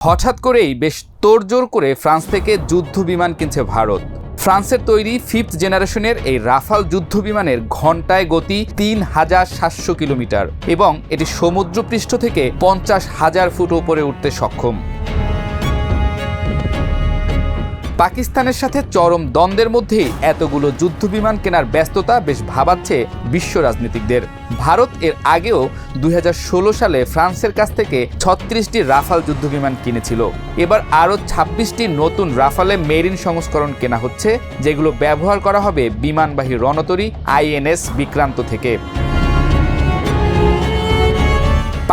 হঠাৎ করেই বেশ তোড়জোড় করে ফ্রান্স থেকে যুদ্ধ বিমান কিনছে ভারত। ফ্রান্সের তৈরি 5th জেনারেশনের এই রাফাল যুদ্ধ বিমানের ঘন্টায় গতি 3700 কিলোমিটার এবং এটি সমুদ্রপৃষ্ঠ থেকে 50,000 ফুট উপরে উঠতে সক্ষম। পাকিস্তানের সাথে চরম দ্বন্দ্বের মধ্যেই এতগুলো যুদ্ধ বিমান কেনার ব্যস্ততা বেশ ভাবাচ্ছে বিশ্ব রাজনীতিকদের। ভারত এর আগেও 2016 সালে ফ্রান্সের কাছ থেকে 36টি রাফাল যুদ্ধ বিমান কিনেছিল। এবার আরও 26টি নতুন রাফালে মেরিন সংস্করণ কেনা হচ্ছে, যেগুলো ব্যবহার করা হবে বিমানবাহী রণতরী INS বিক্রান্ত থেকে।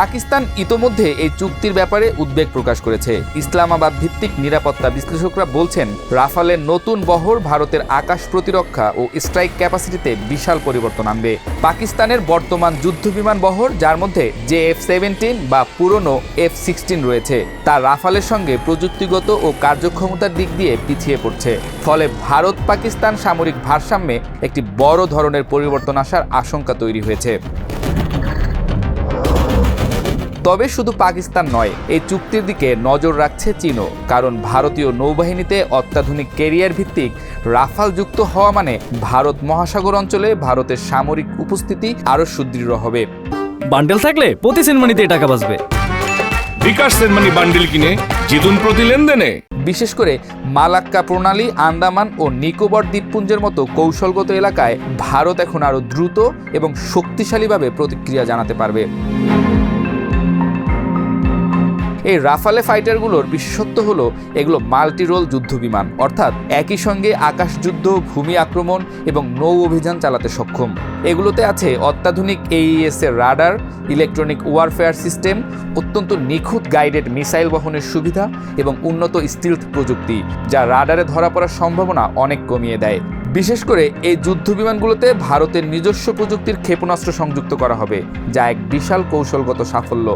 পাকিস্তান ইতোমধ্যে এই চুক্তির ব্যাপারে উদ্বেগ প্রকাশ করেছে। ইসলামাবাদ ভিত্তিক নিরাপত্তা বিশ্লেষকরা বলছেন, রাফালের নতুন বহর ভারতের আকাশ প্রতিরক্ষা ও স্ট্রাইক ক্যাপাসিটিতে বিশাল পরিবর্তন আনবে। পাকিস্তানের বর্তমান যুদ্ধ বিমান বহর, যার মধ্যে JF-17 বা পুরনো F-16 রয়েছে, তা রাফালের সঙ্গে প্রযুক্তিগত ও কার্যক্ষমতার দিক দিয়ে পিছিয়ে পড়ছে। ফলে ভারত পাকিস্তান সামরিক ভারসাম্যে একটি বড় ধরনের পরিবর্তন আসার আশঙ্কা তৈরি হয়েছে। তবে শুধু পাকিস্তান নয়, এই চুক্তির দিকে নজর রাখছে চীনও। কারণ ভারতীয় নৌবাহিনীতে অত্যাধুনিক ক্যারিয়ার ভিত্তিক রাফাল যুক্ত হওয়া মানে ভারত মহাসাগর অঞ্চলে ভারতের সামরিক উপস্থিতি আরও সুদৃঢ় হবে। বান্ডেল থাকলে প্রতি সেনমানিতে টাকা বাঁচবে। বিকাশ সেনমানি বান্ডেল কিনে জিতুন প্রতি লেনদেনে। বিশেষ করে মালাক্কা প্রণালী, আন্দামান ও নিকোবর দ্বীপপুঞ্জের মতো কৌশলগত এলাকায় ভারত এখন আরও দ্রুত এবং শক্তিশালীভাবে প্রতিক্রিয়া জানাতে পারবে। এই রাফালে ফাইটারগুলোর বিশেষত্ব হলো এগুলো মাল্টি রোল যুদ্ধ বিমান, অর্থাৎ একই সঙ্গে আকাশ যুদ্ধ, ভূমি আক্রমণ এবং নৌ অভিযান চালাতে সক্ষম। এগুলোতে আছে অত্যাধুনিক AES এর রাডার, ইলেকট্রনিক ওয়ারফেয়ার সিস্টেম, অত্যন্ত নিখুঁত গাইডেড মিসাইল বহনের সুবিধা এবং উন্নত স্টিলথ প্রযুক্তি, যা রাডারে ধরা পড়ার সম্ভাবনা অনেক কমিয়ে দেয়। বিশেষ করে এই যুদ্ধ বিমানগুলোতে ভারতের নিজস্ব প্রযুক্তির ক্ষেপণাস্ত্র সংযুক্ত করা হবে, যা এক বিশাল কৌশলগত সাফল্য।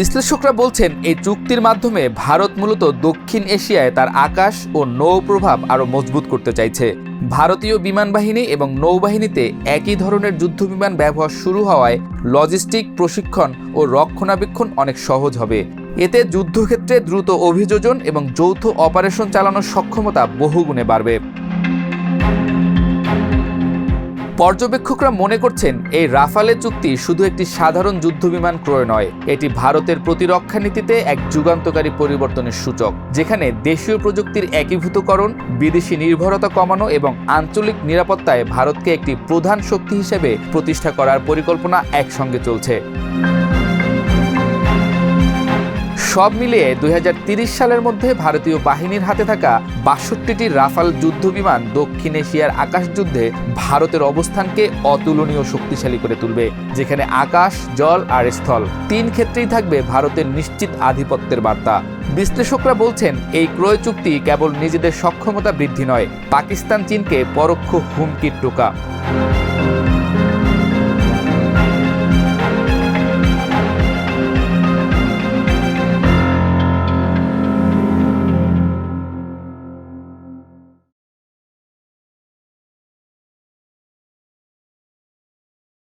বিশ্লেষকরা বলছেন, এই চুক্তির মাধ্যমে ভারত মূলত দক্ষিণ এশিয়ায় তার আকাশ ও নৌ প্রভাব আরও মজবুত করতে চাইছে। ভারতীয় বিমান বাহিনী এবং নৌবাহিনীতে একই ধরনের যুদ্ধ বিমান ব্যবহার শুরু হওয়ায় লজিস্টিক, প্রশিক্ষণ ও রক্ষণাবেক্ষণ অনেক সহজ হবে। এতে যুদ্ধক্ষেত্রে দ্রুত অভিযোজন এবং যৌথ অপারেশন চালানোর সক্ষমতা বহুগুণে বাড়বে। পর্যবেক্ষকরা মনে করছেন, এই রাফালে চুক্তি শুধু একটি সাধারণ যুদ্ধবিমান ক্রয় নয়, এটি ভারতের প্রতিরক্ষা নীতিতে এক যুগান্তকারী পরিবর্তনের সূচক, যেখানে দেশীয় প্রযুক্তির একীভূতকরণ, বিদেশি নির্ভরতা কমানো এবং আঞ্চলিক নিরাপত্তায় ভারতকে একটি প্রধান শক্তি হিসেবে প্রতিষ্ঠা করার পরিকল্পনা একসঙ্গে চলছে। সব মিলিয়ে 2030 সালের মধ্যে ভারতীয় বাহিনীর হাতে থাকা 62টি রাফাল যুদ্ধ বিমান দক্ষিণ এশিয়ার আকাশযুদ্ধে ভারতের অবস্থানকে অতুলনীয় শক্তিশালী করে তুলবে, যেখানে আকাশ, জল আর স্থল 3 ক্ষেত্রেই থাকবে ভারতের নিশ্চিত আধিপত্যের বার্তা। বিশ্লেষকরা বলছেন, এই ক্রয় চুক্তি কেবল নিজেদের সক্ষমতা বৃদ্ধি নয়, পাকিস্তান চীনকে পরোক্ষ হুমকির টোকা।